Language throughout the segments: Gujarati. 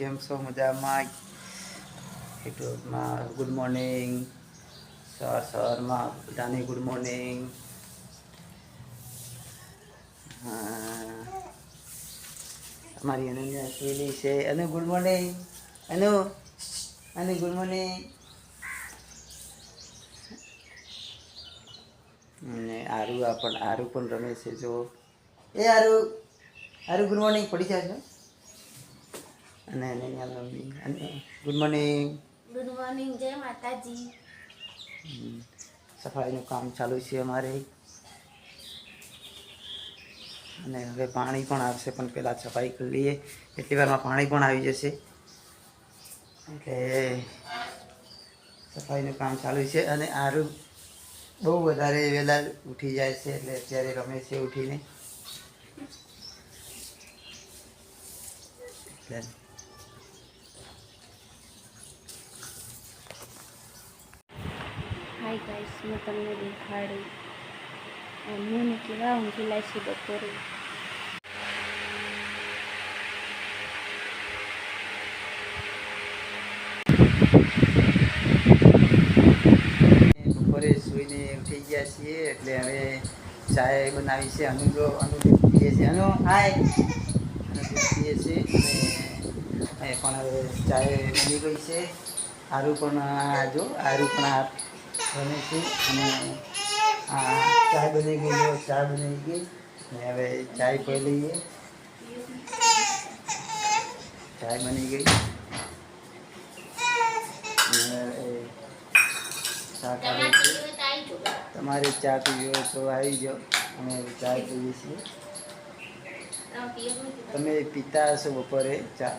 કેમ છો? મજામાં? યુટ્યુબમાં ગુડ મોર્નિંગ, સવારમાં બધાને ગુડ મોર્નિંગ. અમારી અનન્યા સુઈલી છે. અનુ ગુડ મોર્નિંગ. અનુ ગુડ મોર્નિંગ. અને આરુ પણ રમે છે. જો એ આરુ ગુડ મોર્નિંગ પડી જાય છે. અને Ananya mummy good morning. Good morning, જય માતાજી. સફાઈનું કામ ચાલુ છે અમારે. અને હવે પાણી પણ આવશે, પણ પહેલાં સફાઈ કરી લઈએ. એટલી વારમાં પાણી પણ આવી જશે. એટલે સફાઈનું કામ ચાલુ છે. અને આરુ બહુ વધારે વહેલા ઉઠી જાય છે, એટલે અત્યારે રમે છે ઉઠીને. હાય ગાઈસ, હું તમને દેખાડું હું કેવા ઊંઘેલા છે બપોરે. બપોરે સૂઈને ઉઠી ગયા છીએ, એટલે હવે ચાય બનાવી છે. અનુ દૂધ પીએ છે. અનુ હાય. અનુ દૂધ પીએ છે. અને પણ હવે ચાય બની ગઈ છે. આરુ પણ આરુ પણ રમે છે. અને ચાય બની ગઈ. ચા બની ગઈ. ને હવે ચાય પી લઈએ. ચાય બની ગઈ. તમારે ચા પીવી હોય તો આવી જાઓ. અમે ચા પીએ છીએ. તમે પીતા હશો બપોરે ચા?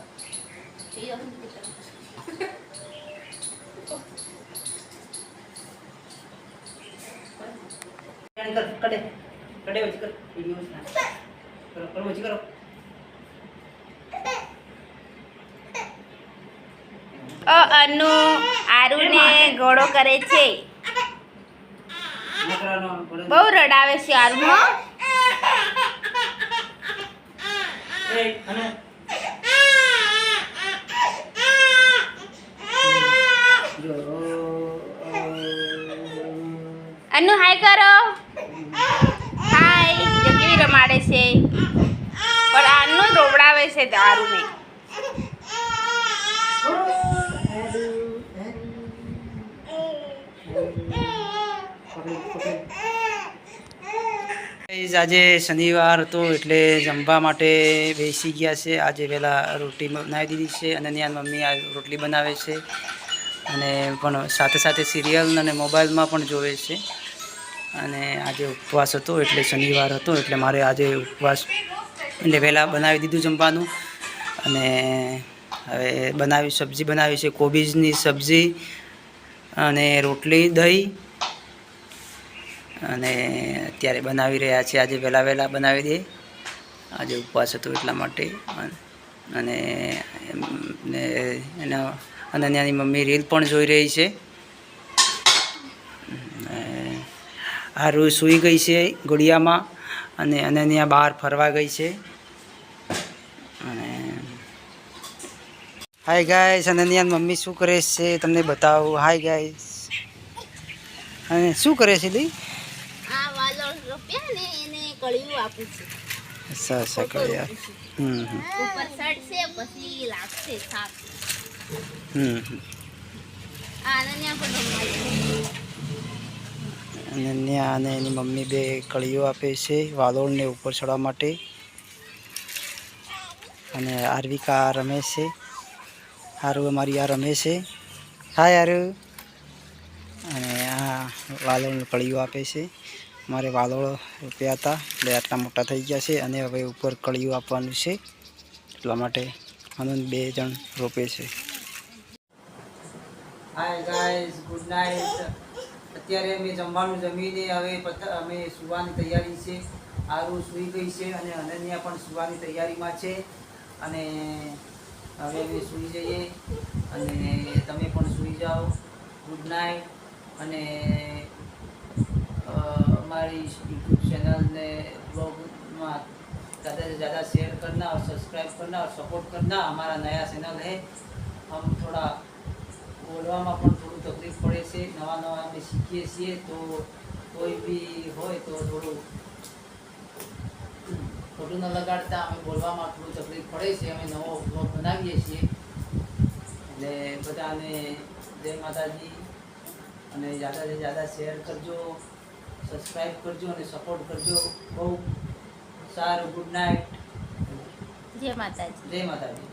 અનુ આરુને ઘોડો કરે છે. બહુ રડાવે છે આરુ. અનુ હાય કરો. હાય. કેવી રમાડે છે, પણ આનું રોવડાવે છે આરુને. આજે શનિવાર હતો, એટલે જમવા માટે બેસી ગયા છે. આજે પહેલાં રોટલી બનાવી દીધી છે. અનન્યાની મમ્મી આ રોટલી બનાવે છે. અને પણ સાથે સાથે સિરિયલ અને મોબાઈલમાં પણ જોવે છે. અને આજે ઉપવાસ હતો, એટલે શનિવાર હતો, એટલે મારે આજે ઉપવાસ એટલે પહેલાં બનાવી દીધું જમવાનું. અને હવે સબ્જી બનાવી છે, કોબીજની સબ્જી અને રોટલી, દહીં. અને અત્યારે બનાવી રહ્યા છે. આજે વહેલા બનાવી દે. આજે ઉપવાસ હતો એટલા માટે. અને એના અનન્યાની મમ્મી રીલ પણ જોઈ રહી છે. આરુ સૂઈ ગઈ છે ઘોડિયામાં, અને અનન્યા બહાર ફરવા ગઈ છે. અને હાય ગાઈસ, અનન્યાની મમ્મી શું કરે છે તમને બતાવું. Hi guys. અને શું કરે છે દી? આ વાલોળ રોપ્યા ને એને કળિયું આપું છું. અચ્છા કળિયા. ઉપર સડશે પછી લાગશે સાપ. અનન્યા પણ અનન્યા અને એની મમ્મી બે કળીઓ આપે છે વાલોળને ઉપર ચડવા માટે. અને આરવિકા રમે છે. આરુ અમારી આ રમે છે. હાય આરુ. અને આ વાલોળને કળીઓ આપે છે. મારે વાલોળ રોપ્યા હતા, એટલે આટલા મોટા થઈ ગયા છે. અને હવે ઉપર કળીઓ આપવાનું છે, એટલા માટે આનંદ બે જણ રોપે છે. Hi guys, good night. અત્યારે અમે જમવાનું જમીને હવે અમે સુવાની તૈયારી છે. આરુ સૂઈ ગઈ છે, અને અનન્યા પણ સુવાની તૈયારીમાં છે. અને હવે અમે સૂઈ જઈએ. અને તમે પણ સૂઈ જાઓ. Good night. અને અમારી યુટ્યુબ ચેનલને બ્લોગમાં ज़्यादा से ज़्यादा शेयर करना और सब्सक्राइब करना और सपोर्ट करना। हमारा नया चैनल है, हम थोड़ा બોલવામાં પણ થોડું તકલીફ પડે છે, નવા નવા અમે શીખીએ છીએ, તો કોઈ બી હોય તો થોડું ખોટું ન લગાડતા, અમે બોલવામાં થોડું તકલીફ પડે છે, અમે નવો બ્લોગ બનાવીએ છીએ। એટલે બધાને જય માતાજી, અને ज़्यादा से ज़्यादा શેર કરજો, સબસ્ક્રાઈબ કરજો અને સપોર્ટ કરજો। બહુ સારું, ગુડ નાઇટ, જય માતાજી। જય માતાજી।